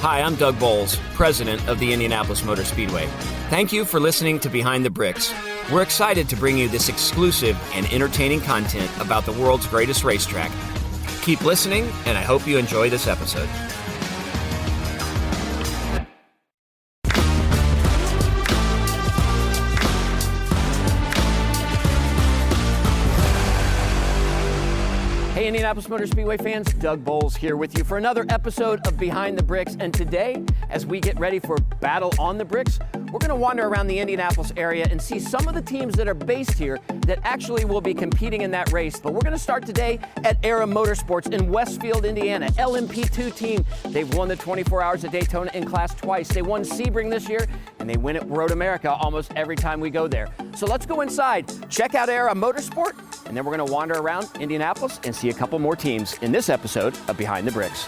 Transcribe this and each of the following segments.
Hi, I'm Doug Boles, president of the Indianapolis Motor Speedway. Thank you for listening to Behind the Bricks. We're excited to bring you this exclusive and entertaining content about the world's greatest racetrack. Keep listening, and I hope you enjoy this episode. Hey, Indianapolis Motor Speedway fans, Doug Boles here with you for another episode of Behind the Bricks. And today, as we get ready for Battle on the Bricks, we're going to wander around the Indianapolis area and see some of the teams that are based here that actually will be competing in that race. But we're going to start today at Era Motorsports in Westfield, Indiana. LMP2 team. They've won the 24 Hours of Daytona in class twice. They won Sebring this year, and they win at Road America almost every time we go there. So let's go inside, check out Era Motorsport, and then we're going to wander around Indianapolis and see a couple more teams in this episode of Behind the Bricks.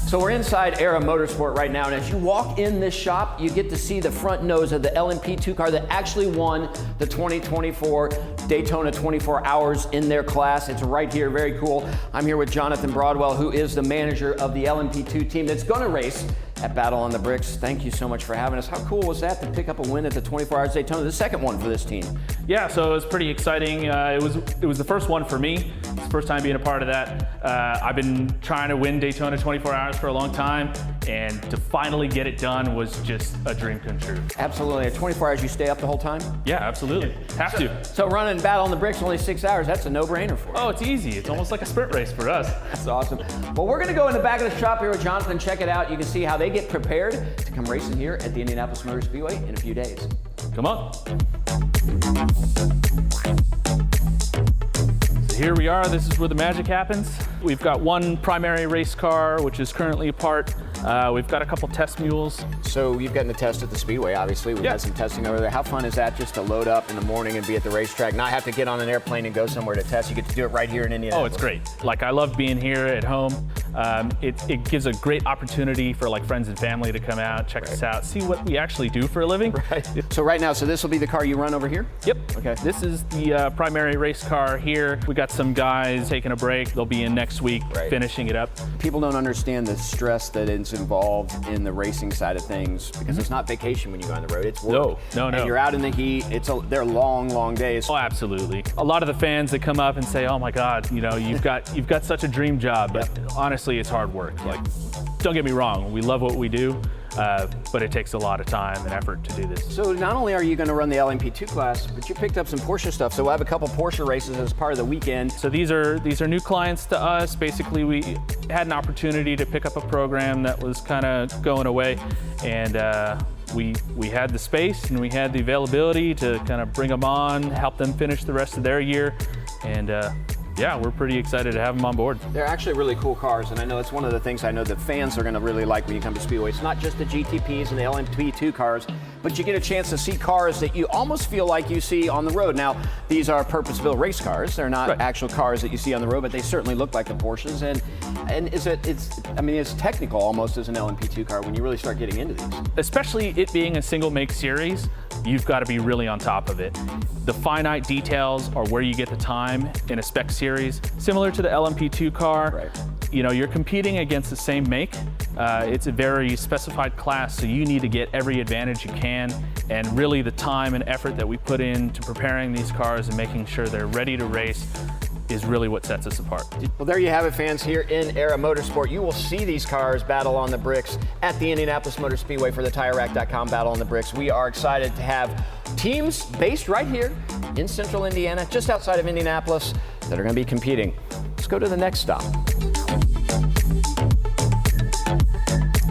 So we're inside Era Motorsport right now, and as you walk in this shop, you get to see the front nose of the LMP2 car that actually won the 2024 Daytona 24 Hours in their class. It's right here, very cool. I'm here with Jonathan Broadwell, who is the manager of the LMP2 team that's going to race at Battle on the Bricks. Thank you so much for having us. How cool was that to pick up a win at the 24 Hours Daytona, the second one for this team? Yeah, so it was pretty exciting. It was the first one for me. It's the first time being a part of that. I've been trying to win Daytona 24 Hours for a long time, and to finally get it done was just a dream come true. Absolutely. At 24 hours, you stay up the whole time? Yeah, absolutely. Have to. So running Battle on the Bricks only 6 hours, that's a no-brainer for you. Oh, it's easy. It's almost like a sprint race for us. That's awesome. Well, we're going to go in the back of the shop here with Jonathan, check it out. You can see how they get prepared to come racing here at the Indianapolis Motor Speedway in a few days. Come on. So here we are. This is where the magic happens. We've got one primary race car, which is currently apart. We've got a couple test mules. So you've gotten to test at the Speedway, obviously. We've had some testing over there. How fun is that, just to load up in the morning and be at the racetrack, not have to get on an airplane and go somewhere to test? You get to do it right here in Indianapolis. Oh, it's great. Like, I love being here at home. It gives a great opportunity for like friends and family to come out, check us out, see what we actually do for a living. Right. So right now, so this will be the car you run over here? Yep. Okay. This is the primary race car here. We got some guys taking a break. They'll be in next week, finishing it up. People don't understand the stress that is involved in the racing side of things, because it's not vacation when you go on the road. It's work. No. And you're out in the heat. They're long days. Oh, absolutely. A lot of the fans that come up and say, "Oh my God, you know, you've got such a dream job," but honestly, it's hard work. Like, don't get me wrong, we love what we do. But it takes a lot of time and effort to do this. So not only are you going to run the LMP2 class, but you picked up some Porsche stuff. So we'll have a couple Porsche races as part of the weekend. So these are new clients to us. Basically, we had an opportunity to pick up a program that was kind of going away, and we had the space and we had the availability to kind of bring them on, help them finish the rest of their year, and yeah, we're pretty excited to have them on board. They're actually really cool cars, and I know it's one of the things I know that fans are going to really like when you come to Speedway. It's not just the GTPs and the LMP2 cars, but you get a chance to see cars that you almost feel like you see on the road. Now, these are purpose-built race cars. They're not actual cars that you see on the road, but they certainly look like the Porsches. And it's technical almost as an LMP2 car when you really start getting into these. Especially it being a single-make series, you've got to be really on top of it. The finite details are where you get the time in a spec series. Similar to the LMP2 car, you know, you're competing against the same make. It's a very specified class, so you need to get every advantage you can. And really the time and effort that we put into preparing these cars and making sure they're ready to race is really what sets us apart. Well, there you have it, fans, here in Era Motorsport. You will see these cars battle on the bricks at the Indianapolis Motor Speedway for the TireRack.com Battle on the Bricks. We are excited to have teams based right here in central Indiana, just outside of Indianapolis, that are going to be competing. Let's go to the next stop.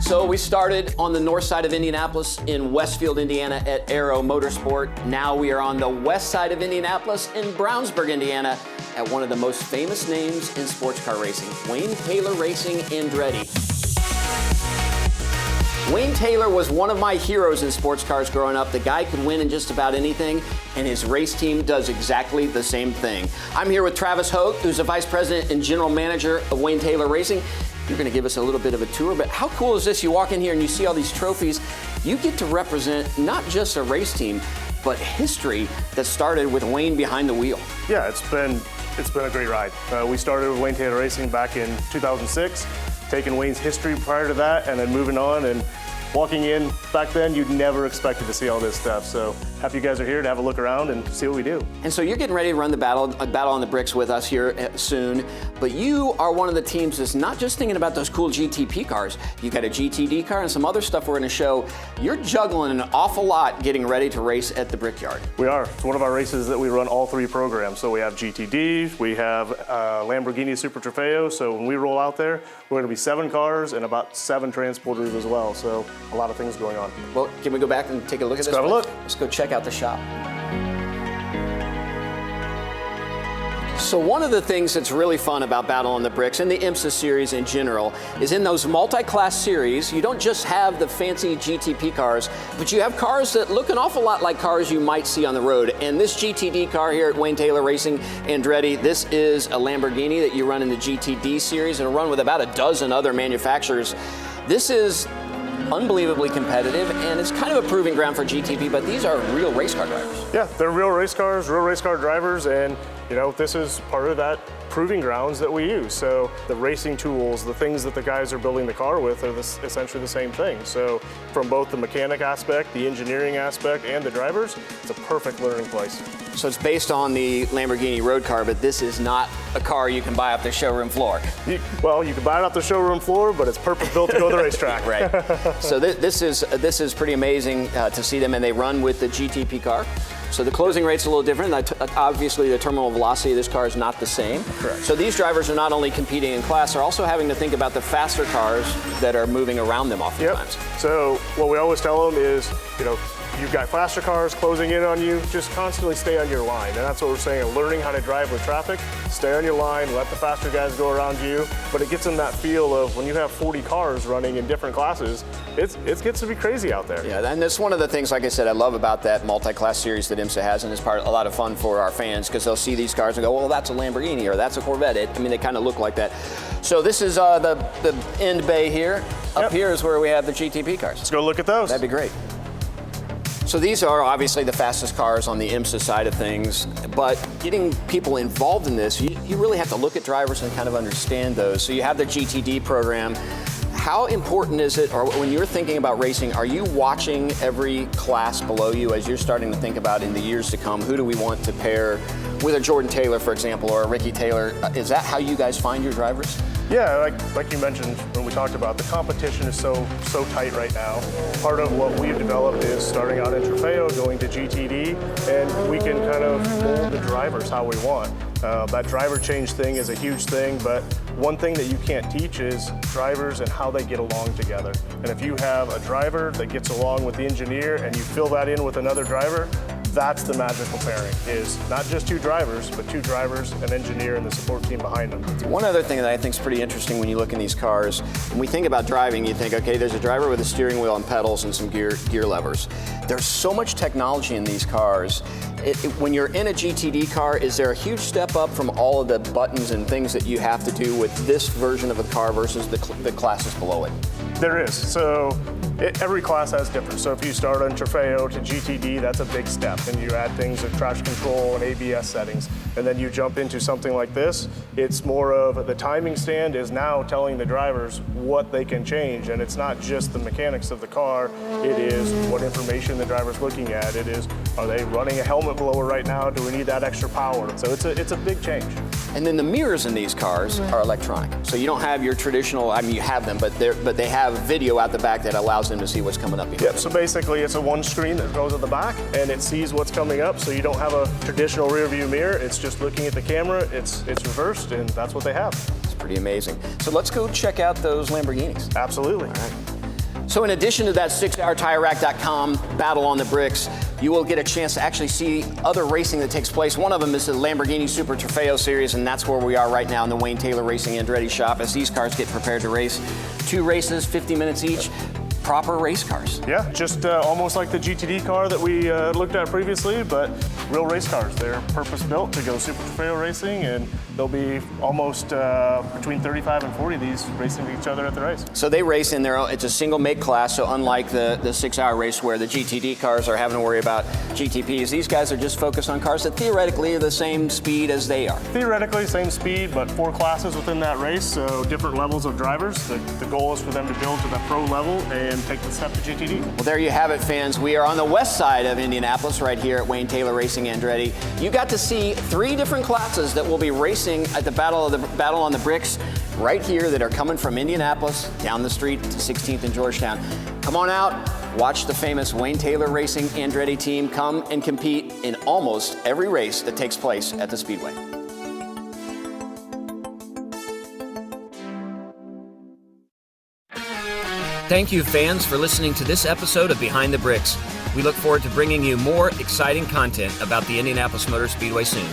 So we started on the north side of Indianapolis in Westfield, Indiana at Aero Motorsport. Now we are on the west side of Indianapolis in Brownsburg, Indiana at one of the most famous names in sports car racing, Wayne Taylor Racing Andretti. Wayne Taylor was one of my heroes in sports cars growing up. The guy could win in just about anything, and his race team does exactly the same thing. I'm here with Travis Hogue, who's the Vice President and General Manager of Wayne Taylor Racing. You're going to give us a little bit of a tour, but how cool is this? You walk in here and you see all these trophies. You get to represent not just a race team, but history that started with Wayne behind the wheel. Yeah, it's been a great ride. We started with Wayne Taylor Racing back in 2006. taking Wayne's history prior to that and then moving on and walking in. Back then, you'd never expected to see all this stuff. So happy you guys are here to have a look around and see what we do. And so you're getting ready to run the battle on the bricks with us here soon, but you are one of the teams that's not just thinking about those cool GTP cars. You got a GTD car and some other stuff we're going to show. You're juggling an awful lot getting ready to race at the Brickyard. We are. It's one of our races that we run all 3 programs. So we have GTD, we have Lamborghini Super Trofeo. So when we roll out there, we're going to be 7 cars and about 7 transporters as well. So a lot of things going on. Well, can we go back and take a look at this? Let's have a look. Let's go check out the shop. So one of the things that's really fun about Battle on the Bricks and the IMSA series in general is in those multi-class series, you don't just have the fancy GTP cars, but you have cars that look an awful lot like cars you might see on the road. And this GTD car here at Wayne Taylor Racing Andretti, this is a Lamborghini that you run in the GTD series and run with about a dozen other manufacturers. This is unbelievably competitive, and it's kind of a proving ground for GTP, but these are real race car drivers. Yeah, they're real race cars, real race car drivers, and you know, this is part of that proving grounds that we use. So the racing tools, the things that the guys are building the car with are essentially the same thing. So from both the mechanic aspect, the engineering aspect, and the drivers, it's a perfect learning place. So it's based on the Lamborghini road car, but this is not a car you can buy off the showroom floor. Well, you can buy it off the showroom floor, but it's purpose-built to go to the racetrack. Right. So this is pretty amazing to see them, and they run with the GTP car. So the closing rate's a little different. Obviously, the terminal velocity of this car is not the same. Correct. So these drivers are not only competing in class, they're also having to think about the faster cars that are moving around them oftentimes. Yep. So what we always tell them is, you know, you've got faster cars closing in on you, just constantly stay on your line. And that's what we're saying, learning how to drive with traffic, stay on your line, let the faster guys go around you. But it gets them that feel of when you have 40 cars running in different classes, it gets to be crazy out there. Yeah, and that's one of the things, like I said, I love about that multi-class series that IMSA has, and it's a lot of fun for our fans because they'll see these cars and go, well, that's a Lamborghini or that's a Corvette. I mean, they kind of look like that. So this is the end bay here. Up here is where we have the GTP cars. Let's go look at those. That'd be great. So these are obviously the fastest cars on the IMSA side of things, but getting people involved in this, you really have to look at drivers and kind of understand those. So you have the GTD program. How important is it, or when you're thinking about racing, are you watching every class below you as you're starting to think about in the years to come, who do we want to pair with a Jordan Taylor, for example, or a Ricky Taylor? Is that how you guys find your drivers? Yeah, like you mentioned when we talked about, the competition is so tight right now. Part of what we've developed is starting out in Trofeo, going to GTD, and we can kind of mold the drivers how we want. That driver change thing is a huge thing, but one thing that you can't teach is drivers and how they get along together. And if you have a driver that gets along with the engineer and you fill that in with another driver, that's the magical pairing, is not just 2 drivers, but 2 drivers, an engineer, and the support team behind them. One other thing that I think is pretty interesting when you look in these cars, when we think about driving, you think, okay, there's a driver with a steering wheel and pedals and some gear levers. There's so much technology in these cars. When you're in a GTD car, is there a huge step up from all of the buttons and things that you have to do with this version of the car versus the classes below it? There is. So every class has different. So if you start on Trofeo to GTD, that's a big step. And you add things like traction control and ABS settings. And then you jump into something like this. It's more of the timing stand is now telling the drivers what they can change. And it's not just the mechanics of the car. It is what information the driver's looking at. It is, are they running a helmet blower right now? Do we need that extra power? So it's a big change. And then the mirrors in these cars are electronic. So you don't have your traditional, I mean, you have them, but they have video out the back that allows them to see what's coming up behind. Yep, so basically it's a one screen that goes at the back and it sees what's coming up, so you don't have a traditional rear view mirror. It's just looking at the camera, it's reversed, and that's what they have. It's pretty amazing. So let's go check out those Lamborghinis. Absolutely. All right. So in addition to that 6-hour TireRack.com Battle on the Bricks, you will get a chance to actually see other racing that takes place. One of them is the Lamborghini Super Trofeo Series, and that's where we are right now in the Wayne Taylor Racing Andretti shop as these cars get prepared to race. 2 races, 50 minutes each. Proper race cars. Yeah, just almost like the GTD car that we looked at previously, but real race cars. They're purpose-built to go Super Trofeo racing, and there'll be almost between 35 and 40 of these racing each other at the race. So they race in their own, it's a single make class, so unlike the 6-hour race where the GTD cars are having to worry about GTPs, these guys are just focused on cars that theoretically are the same speed as they are. Theoretically, same speed, but 4 classes within that race, so different levels of drivers. The goal is for them to build to that pro level and take the step to GTD. Well, there you have it, fans. We are on the west side of Indianapolis, right here at Wayne Taylor Racing Andretti. You got to see 3 different classes that will be racing at the Battle on the Bricks right here that are coming from Indianapolis down the street to 16th and Georgetown. Come on out, watch the famous Wayne Taylor Racing Andretti team come and compete in almost every race that takes place at the Speedway. Thank you, fans, for listening to this episode of Behind the Bricks. We look forward to bringing you more exciting content about the Indianapolis Motor Speedway soon.